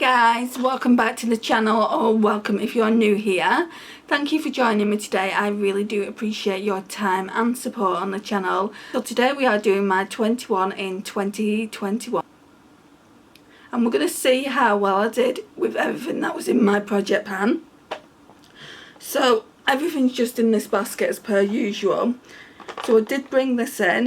Guys, welcome back to the channel, or welcome if you're new here. Thank you for joining me today. I really do appreciate your time and support on the channel. So today we are doing my 21 in 2021 and we're going to see how well I did with everything that was in my project pan. So everything's just in this basket as per usual. So I did bring this in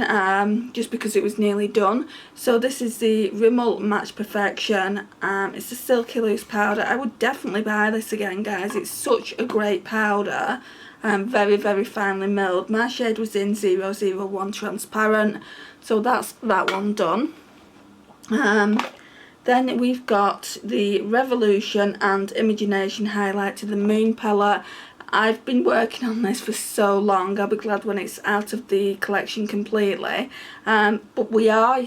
just because it was nearly done. So this is the Rimmel Match Perfection. It's a silky loose powder. I would definitely buy this again, guys. It's such a great powder. Very finely milled. My shade was in 001 Transparent. So that's that one done. Then we've got the Revolution and Imagination Highlight to the Moon palette. I've been working on this for so long. I'll be glad when it's out of the collection completely. But we are...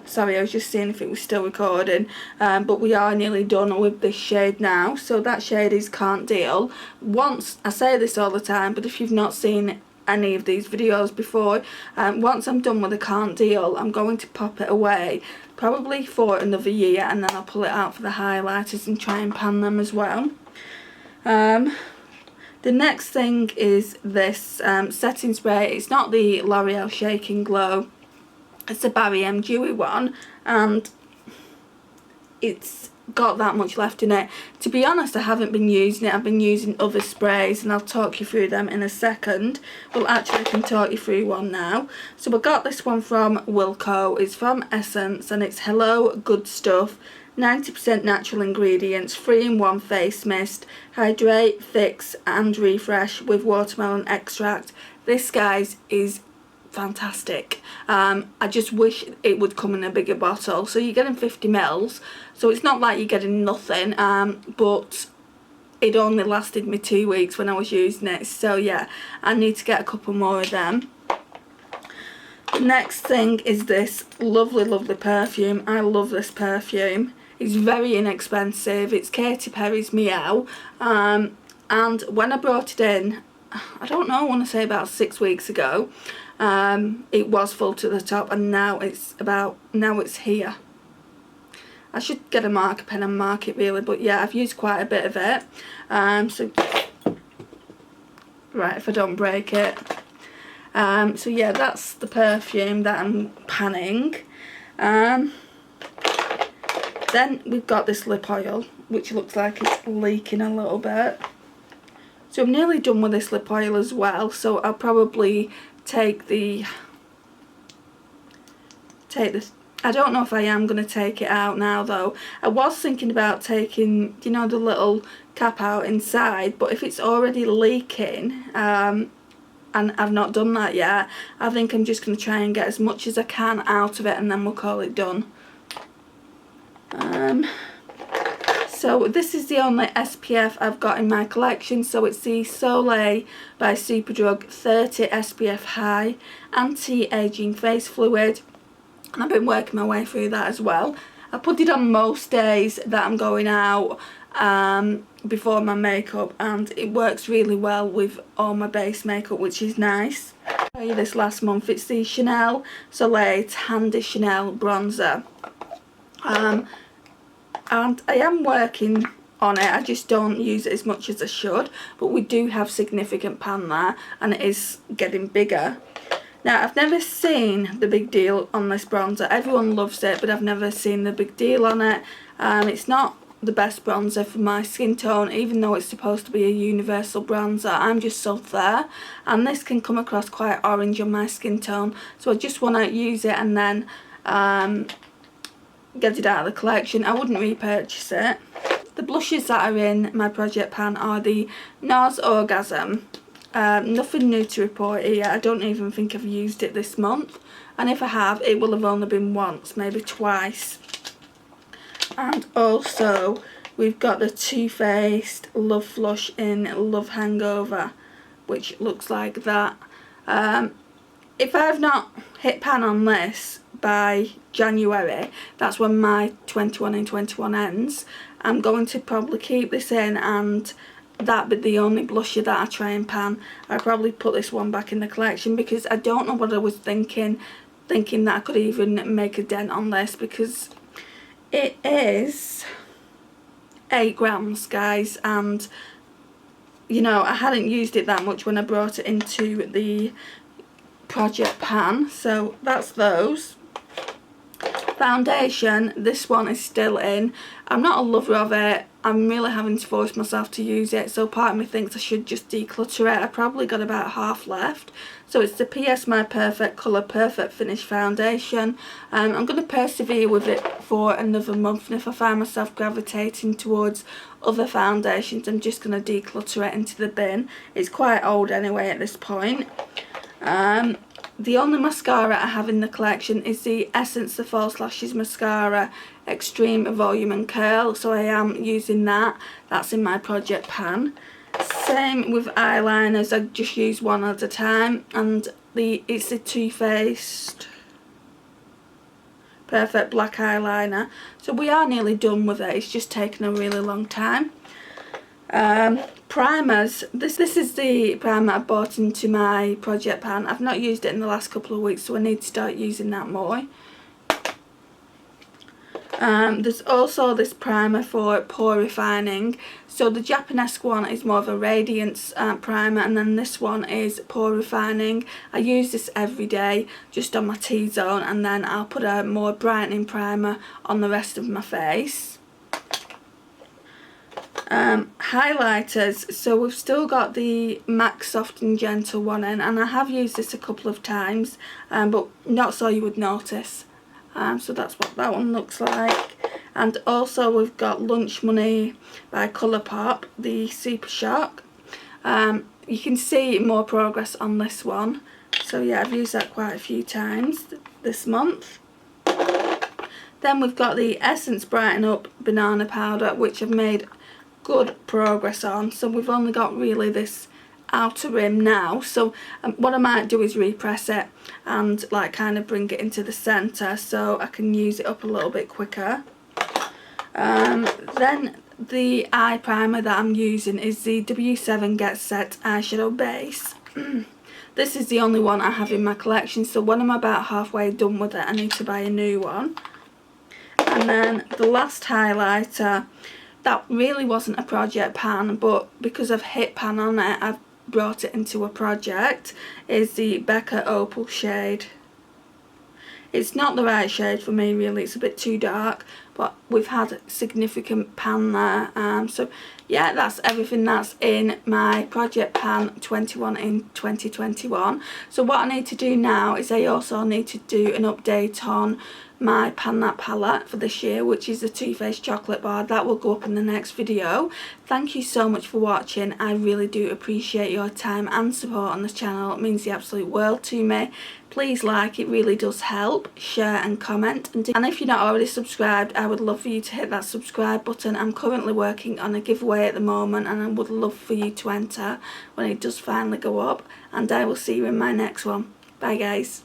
Sorry, I was just seeing if it was still recording. But we are nearly done with this shade now. So that shade is Can't Deal. Once, I say this all the time, but if you've not seen any of these videos before, once I'm done with the Can't Deal, I'm going to pop it away. Probably for another year, and then I'll pull it out for the highlighters and try and pan them as well. The next thing is this setting spray. It's not the L'Oreal Shake and Glow, it's the Barry M Dewy one, and it's got that much left in it. To be honest, I haven't been using it. I've been using other sprays, and I'll talk you through them in a second. Well, actually I can talk you through one now. So I got this one from Wilko. It's from Essence, and it's Hello Good Stuff, 90% natural ingredients, 3-in-1 face mist, hydrate, fix and refresh with watermelon extract. This, guys, is fantastic. I just wish it would come in a bigger bottle. So you're getting 50 mils, so it's not like you're getting nothing, but it only lasted me 2 weeks when I was using it. So yeah, I need to get a couple more of them. The next thing is this lovely perfume. I love this perfume. It's very inexpensive. It's Katy Perry's Meow, and when I brought it in, I don't know, I want to say about 6 weeks ago, it was full to the top, and now it's here. I should get a marker pen and mark it really, but yeah, I've used quite a bit of it. So right, if I don't break it. So yeah, that's the perfume that I'm panning. Then we've got this lip oil, which looks like it's leaking a little bit. So I'm nearly done with this lip oil as well, so I'll probably take the... I don't know if I am going to take it out now though. I was thinking about taking, you know, the little cap out inside, but if it's already leaking, and I've not done that yet, I think I'm just going to try and get as much as I can out of it, and then we'll call it done. So this is the only SPF I've got in my collection. So it's the Soleil by Superdrug 30 SPF High Anti-Aging Face Fluid, and I've been working my way through that as well. I put it on most days that I'm going out before my makeup, and it works really well with all my base makeup, which is nice. I showed you this last month. It's the Chanel Soleil Handy Chanel Bronzer. And I am working on it. I just don't use it as much as I should, but we do have significant pan there, and it is getting bigger. Now, I've never seen the big deal on this bronzer. Everyone loves it, but I've never seen the big deal on it. It's not the best bronzer for my skin tone, even though it's supposed to be a universal bronzer. I'm just so fair, and this can come across quite orange on my skin tone, so I just want to use it and then get it out of the collection. I wouldn't repurchase it. The blushes that are in my project pan are the NARS Orgasm. Nothing new to report here. I don't even think I've used it this month, and if I have, it will have only been once, maybe twice. And also we've got the Too Faced Love Flush in Love Hangover, which looks like that. If I have not hit pan on this by January, that's when my 21 in 21 ends, I'm going to probably keep this in, and that be the only blusher that I try and pan. I'll probably put this one back in the collection, because I don't know what I was thinking that I could even make a dent on this, because It is 8 grams, guys, and you know, I hadn't used it that much when I brought it into the project pan, so that's those. Foundation, this one is still in. I'm not a lover of it. I'm really having to force myself to use it, so part of me thinks I should just declutter it. I probably got about half left. So it's the PS My Perfect Colour Perfect Finish Foundation. I'm going to persevere with it for another month, and if I find myself gravitating towards other foundations, I'm just going to declutter it into the bin. It's quite old anyway at this point. The only mascara I have in the collection is the Essence The False Lashes Mascara Extreme Volume and Curl, so I am using that. That's in my project pan. Same with eyeliners, I just use one at a time, and it's the Too Faced Perfect Black Eyeliner. So we are nearly done with it, it's just taken a really long time. Primers, this is the primer I bought into my project pan. I've not used it in the last couple of weeks, so I need to start using that more. There's also this primer for pore refining. So the Japanesque one is more of a radiance primer, and then this one is pore refining. I use this every day just on my T-zone, and then I'll put a more brightening primer on the rest of my face. Highlighters, so we've still got the MAC Soft and Gentle one in, and I have used this a couple of times, but not so you would notice. So that's what that one looks like. And also we've got Lunch Money by Colourpop, the Super Shock. You can see more progress on this one, so yeah, I've used that quite a few times this month. Then we've got the Essence Brighten Up Banana Powder, which I've made good progress on. So we've only got really this outer rim now, so what I might do is repress it and like kind of bring it into the centre so I can use it up a little bit quicker. Then the eye primer that I'm using is the W7 Get Set eyeshadow base. This is the only one I have in my collection, so when I'm about halfway done with it I need to buy a new one. And then the last highlighter, that really wasn't a project pan, but because I've hit pan on it, I've brought it into a project, is the Becca Opal shade. It's not the right shade for me really, it's a bit too dark, but we've had significant pan there. So yeah, that's everything that's in my project pan 21 in 2021. So what I need to do now is I also need to do an update on my Pan That palette for this year, which is the Too Faced Chocolate Bar. That will go up in the next video. Thank you so much for watching. I really do appreciate your time and support on this channel. It means the absolute world to me. Please like, it really does help. Share and comment. And if you're not already subscribed, I would love for you to hit that subscribe button. I'm currently working on a giveaway at the moment, and I would love for you to enter when it does finally go up. And I will see you in my next one. Bye guys.